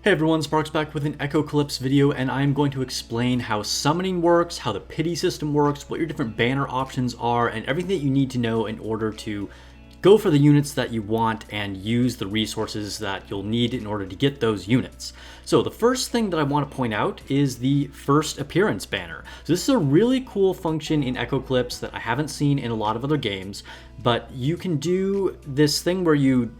Hey everyone, Sparks back with an Echocalypse video, and I'm going to explain how summoning works, how the pity system works, what your different banner options are, and everything that you need to know in order to go for the units that you want and use the resources that you'll need in order to get those units. So the first thing that I want to point out is the first appearance banner. So this is a really cool function in Echocalypse that I haven't seen in a lot of other games, but you can do this thing where you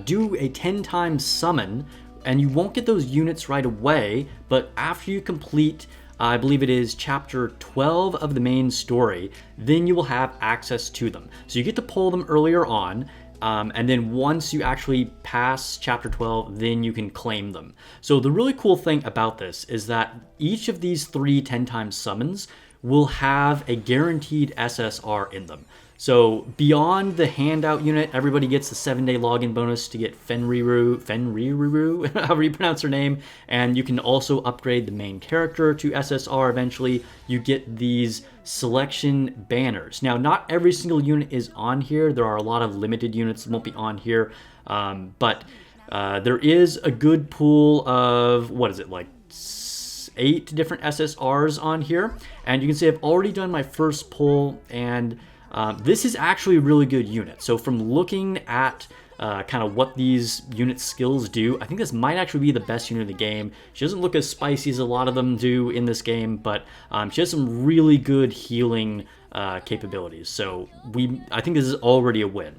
do a 10 times summon, and you won't get those units right away, but after you complete, I believe it is chapter 12 of the main story, then you will have access to them. So you get to pull them earlier on, and then once you actually pass chapter 12, then you can claim them. So the really cool thing about this is that each of these 3 10 times summons will have a guaranteed SSR in them. So beyond the handout unit, everybody gets the 7-day login bonus to get Fenriru, however you pronounce her name, and you can also upgrade the main character to SSR eventually. You get these selection banners. Now, not every single unit is on here. There are a lot of limited units that won't be on here, but there is a good pool of, what is it, like 8 different SSRs on here. And you can see I've already done my first pull, and this is actually a really good unit. So from looking at kind of what these unit skills do, I think this might actually be the best unit in the game. She doesn't look as spicy as a lot of them do in this game, but she has some really good healing capabilities. So I think this is already a win.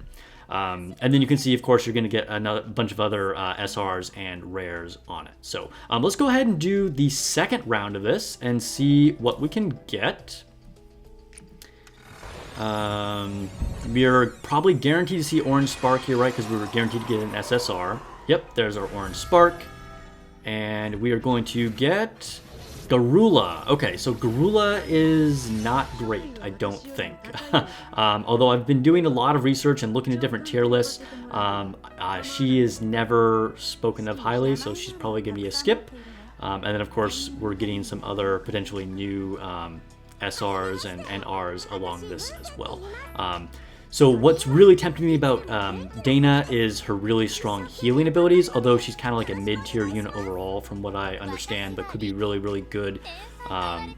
And then you can see, of course, you're going to get a bunch of other SRs and rares on it. So let's go ahead and do the second round of this and see what we can get. We are probably guaranteed to see Orange Spark here, right? Because we were guaranteed to get an SSR. Yep, there's our Orange Spark. And we are going to get Garula. Okay, so Garula is not great, I don't think. Although I've been doing a lot of research and looking at different tier lists, she is never spoken of highly, so she's probably going to be a skip. And then, of course, we're getting some other potentially new SRs and Rs along this as well. So what's really tempting me about Dana is her really strong healing abilities, although she's kind of like a mid-tier unit overall from what I understand, but could be really, really good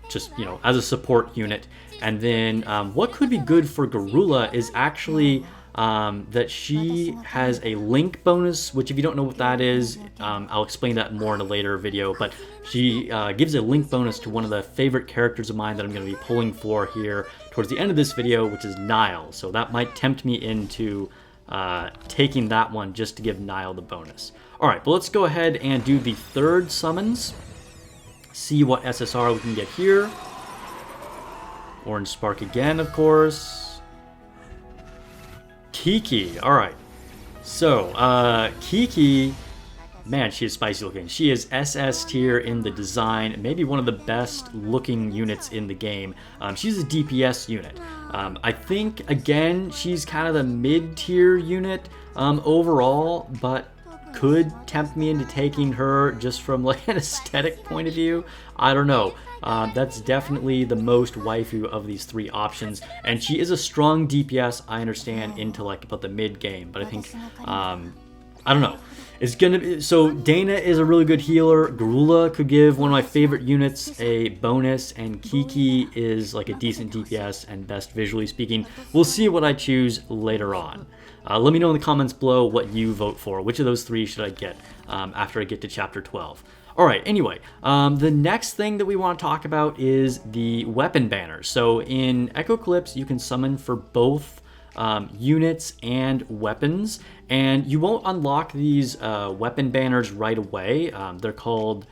just, you know, as a support unit. And then what could be good for Garula is actually that she has a link bonus, which if you don't know what that is, I'll explain that more in a later video, but she gives a link bonus to one of the favorite characters of mine that I'm going to be pulling for here towards the end of this video, which is Nile. So that might tempt me into taking that one just to give Nile the bonus. Alright, but let's go ahead and do the third summons. See what SSR we can get here. Orange Spark again, of course. Kiki, alright. So, Kiki, man, she is spicy looking. She is SS tier in the design, maybe one of the best looking units in the game. She's a DPS unit. I think, again, she's kind of the mid-tier unit overall, but could tempt me into taking her just from like an aesthetic point of view. I don't know. That's definitely the most waifu of these 3 options, and she is a strong DPS, I understand, into like about the mid game, but I think I don't know. It's gonna be, so Dana is a really good healer. Garula could give one of my favorite units a bonus, and Kiki is like a decent DPS and best visually speaking. We'll see what I choose later on. Let me know in the comments below what you vote for. Which of those 3 should I get after I get to chapter 12? Alright, anyway, the next thing that we want to talk about is the weapon banners. So in Echocalypse, you can summon for both units and weapons, and you won't unlock these weapon banners right away. They're called,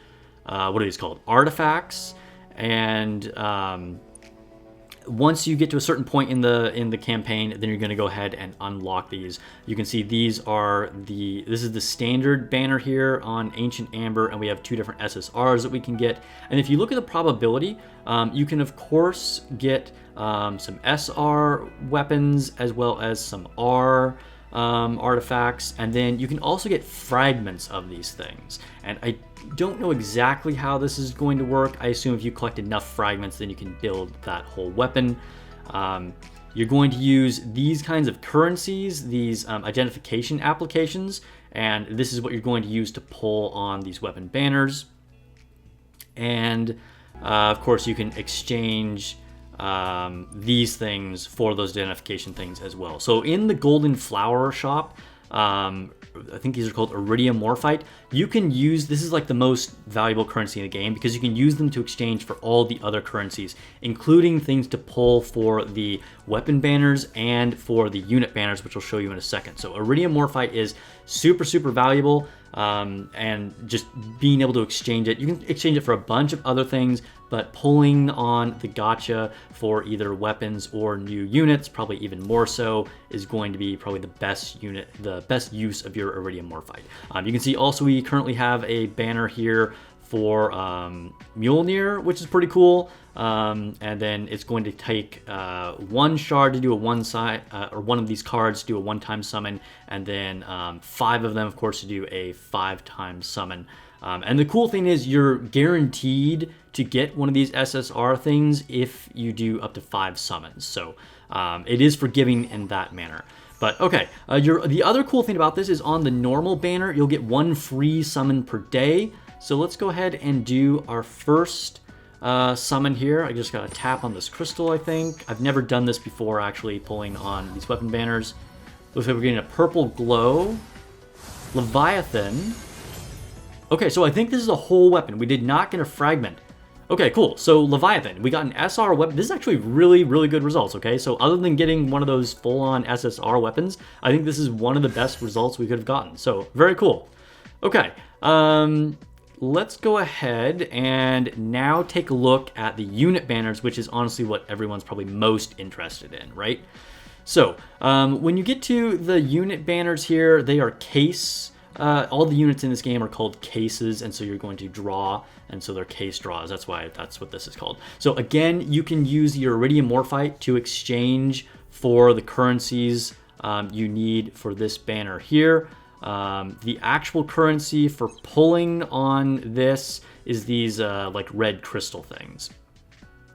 what are these called? Artifacts, and once you get to a certain point in the campaign, then you're going to go ahead and unlock these. You can see this is the standard banner here on Ancient Amber, and we have 2 different SSRs that we can get. And if you look at the probability, you can of course get some SR weapons as well as some R artifacts, and then you can also get fragments of these things. And I don't know exactly how this is going to work. I assume if you collect enough fragments, then you can build that whole weapon. You're going to use these kinds of currencies, these identification applications, and this is what you're going to use to pull on these weapon banners. And of course, you can exchange these things for those identification things as well. So in the Golden Flower shop, I think these are called Iridium Morphite. You can use, this is like the most valuable currency in the game because you can use them to exchange for all the other currencies, including things to pull for the weapon banners and for the unit banners, which I'll show you in a second. So Iridium Morphite is super, super valuable. And just being able to exchange it, you can exchange it for a bunch of other things, but pulling on the gacha for either weapons or new units, probably even more so, is going to be probably the best use of your Iridium Morphite. You can see also we currently have a banner here for Mjolnir, which is pretty cool. And then it's going to take one shard to do a or one of these cards to do a one-time summon, and then 5 of them, of course, to do a 5-time summon. And the cool thing is you're guaranteed to get one of these SSR things if you do up to 5 summons. So it is forgiving in that manner. But okay, the other cool thing about this is on the normal banner, you'll get 1 free summon per day. So let's go ahead and do our first summon here. I just gotta tap on this crystal, I think. I've never done this before, actually, pulling on these weapon banners. Looks like we're getting a purple glow. Leviathan. Okay, so I think this is a whole weapon. We did not get a fragment. Okay, cool. So Leviathan, we got an SR weapon. This is actually really, really good results, okay? So other than getting one of those full-on SSR weapons, I think this is one of the best results we could have gotten. So very cool. Okay, let's go ahead and now take a look at the unit banners, which is honestly what everyone's probably most interested in, right? So when you get to the unit banners here, they are case. All the units in this game are called cases, and so you're going to draw, and so they're case draws. That's what this is called. So again, you can use your Iridium Morphite to exchange for the currencies you need for this banner here. The actual currency for pulling on this is these like red crystal things.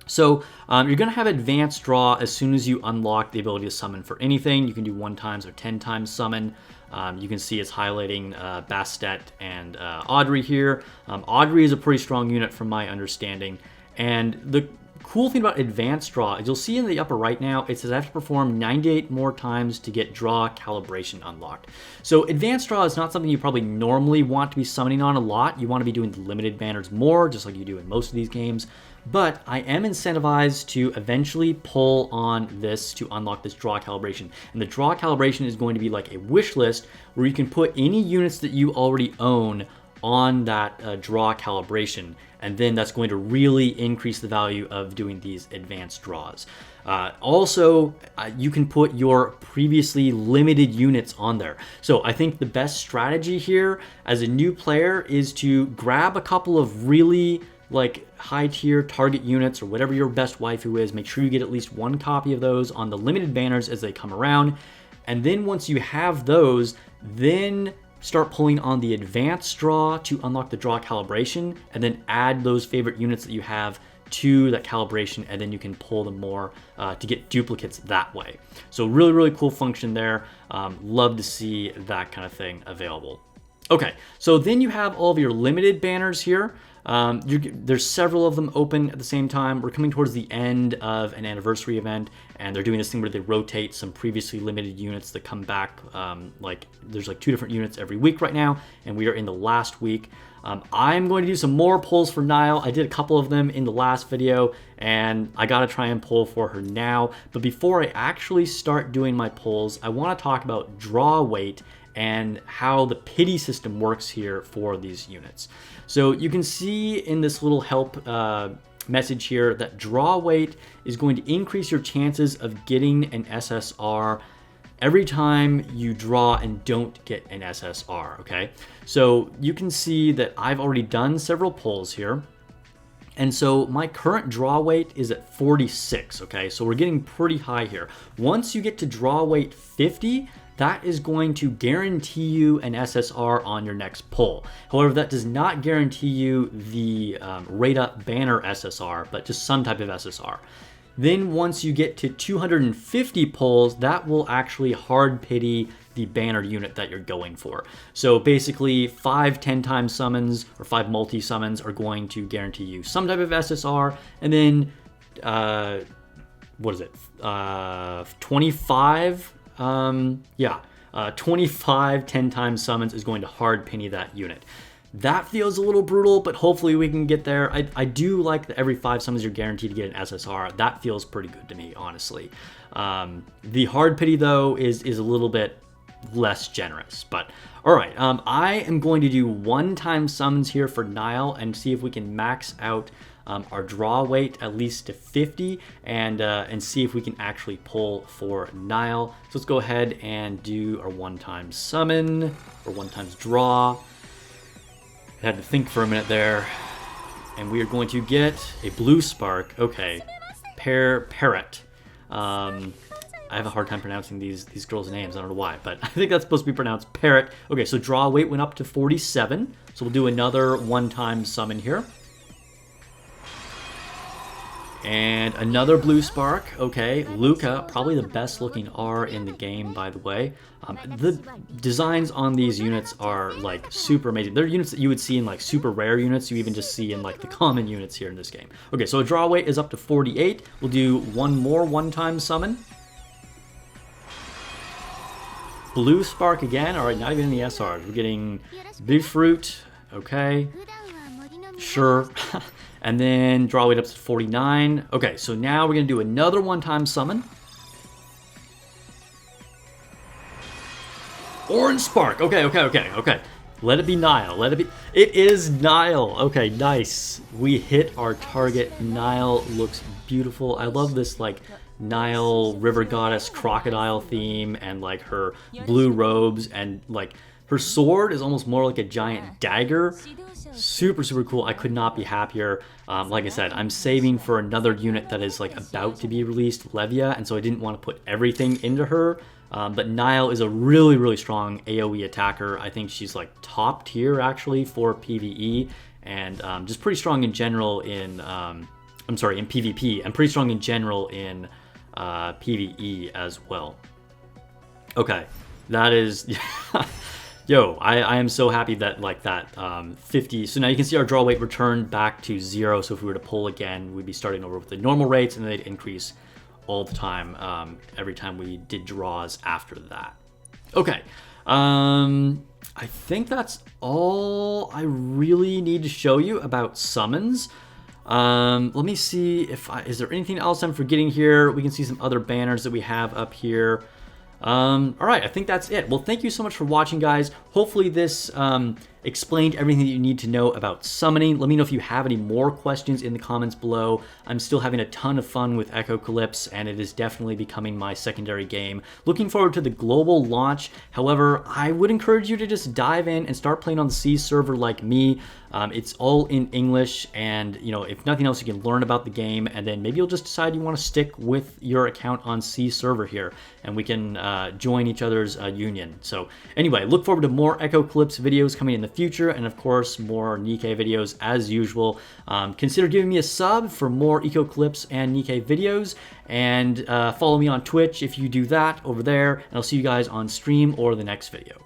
So you're going to have advanced draw as soon as you unlock the ability to summon for anything. You can do 1 times or 10 times summon. You can see it's highlighting Bastet and Audrey here. Audrey is a pretty strong unit from my understanding. And the cool thing about advanced draw is you'll see in the upper right now, it says I have to perform 98 more times to get draw calibration unlocked. So advanced draw is not something you probably normally want to be summoning on a lot. You want to be doing the limited banners more, just like you do in most of these games. But I am incentivized to eventually pull on this to unlock this draw calibration. And the draw calibration is going to be like a wish list where you can put any units that you already own on that draw calibration. And then that's going to really increase the value of doing these advanced draws. Also, you can put your previously limited units on there. So I think the best strategy here as a new player is to grab a couple of really like high tier target units or whatever your best waifu is. Make sure you get at least 1 copy of those on the limited banners as they come around. And then once you have those, then start pulling on the advanced draw to unlock the draw calibration, and then add those favorite units that you have to that calibration, and then you can pull them more to get duplicates that way. So really, really cool function there. Love to see that kind of thing available. Okay, so then you have all of your limited banners here. There's several of them open at the same time. We're coming towards the end of an anniversary event, and they're doing this thing where they rotate some previously limited units that come back. Like there's like 2 different units every week right now, and we are in the last week. I'm going to do some more pulls for Nile. I did a couple of them in the last video, and I gotta try and pull for her now. But before I actually start doing my pulls, I want to talk about draw weight and how the pity system works here for these units. So you can see in this little help message here that draw weight is going to increase your chances of getting an SSR every time you draw and don't get an SSR, okay? So you can see that I've already done several pulls here. And so my current draw weight is at 46, okay? So we're getting pretty high here. Once you get to draw weight 50, that is going to guarantee you an SSR on your next pull. However, that does not guarantee you the rate up banner SSR, but just some type of SSR. Then once you get to 250 pulls, that will actually hard pity the banner unit that you're going for. So basically 5 10-time summons or 5 multi-summons are going to guarantee you some type of SSR, and then what is it? 25? 25 10-time summons is going to hard penny that unit. That feels a little brutal, but hopefully we can get there. I do like that every 5 summons you're guaranteed to get an SSR. That feels pretty good to me, honestly. The hard pity, though, is a little bit less generous. But, alright, I am going to do 1-time summons here for Nile and see if we can max out our draw weight at least to 50 and see if we can actually pull for Nile. So let's go ahead and do our 1-time summon or 1-time draw. I had to think for a minute there. And we are going to get a blue spark. Okay. Parrot. I have a hard time pronouncing these girls' names. I don't know why, but I think that's supposed to be pronounced Parrot. Okay, so draw weight went up to 47. So we'll do another 1-time summon here. And another blue spark. Okay, Luca, probably the best looking R in the game, by the way. The designs on these units are like super amazing. They're units that you would see in like super rare units. You even just see in like the common units here in this game. Okay, so draw weight is up to 48. We'll do one more 1-time summon. Blue spark again. All right, not even in the SRs. We're getting big fruit. Okay, sure. And then draw weight up to 49. Okay, so now we're going to do another 1-time summon. Orange spark. Okay. Let it be Nile. Let it be. It is Nile. Okay, nice. We hit our target. Nile looks beautiful. I love this like Nile river goddess crocodile theme and like her blue robes, and like her sword is almost more like a giant dagger. Super cool. I could not be happier. Like I said, I'm saving for another unit that is like about to be released, Levia, and so I didn't want to put everything into her. But Nile is a really strong AoE attacker. I think she's like top tier actually for PvE, and just pretty strong in general in in PvP, and pretty strong in general in PvE as well. Okay, that is. Yo, I am so happy that like that 50. So now you can see our draw weight returned back to 0. So if we were to pull again, we'd be starting over with the normal rates, and they'd increase all the time every time we did draws after that. Okay, I think that's all I really need to show you about summons. Let me see if is there anything else I'm forgetting here. We can see some other banners that we have up here. Alright, I think that's it. Well, thank you so much for watching, guys. Hopefully this explained everything that you need to know about summoning. Let me know if you have any more questions in the comments below. I'm still having a ton of fun with Echocalypse, and it is definitely becoming my secondary game. Looking forward to the global launch. However, I would encourage you to just dive in and start playing on the C server like me. It's all in English, and you know, if nothing else, you can learn about the game, and then maybe you'll just decide you want to stick with your account on C server here, and we can join each other's union. So anyway, look forward to more Echocalypse videos coming in the future, and of course more Nikke videos as usual. Consider giving me a sub for more Echocalypse and Nikke videos, and follow me on Twitch if you do that over there, and I'll see you guys on stream or the next video.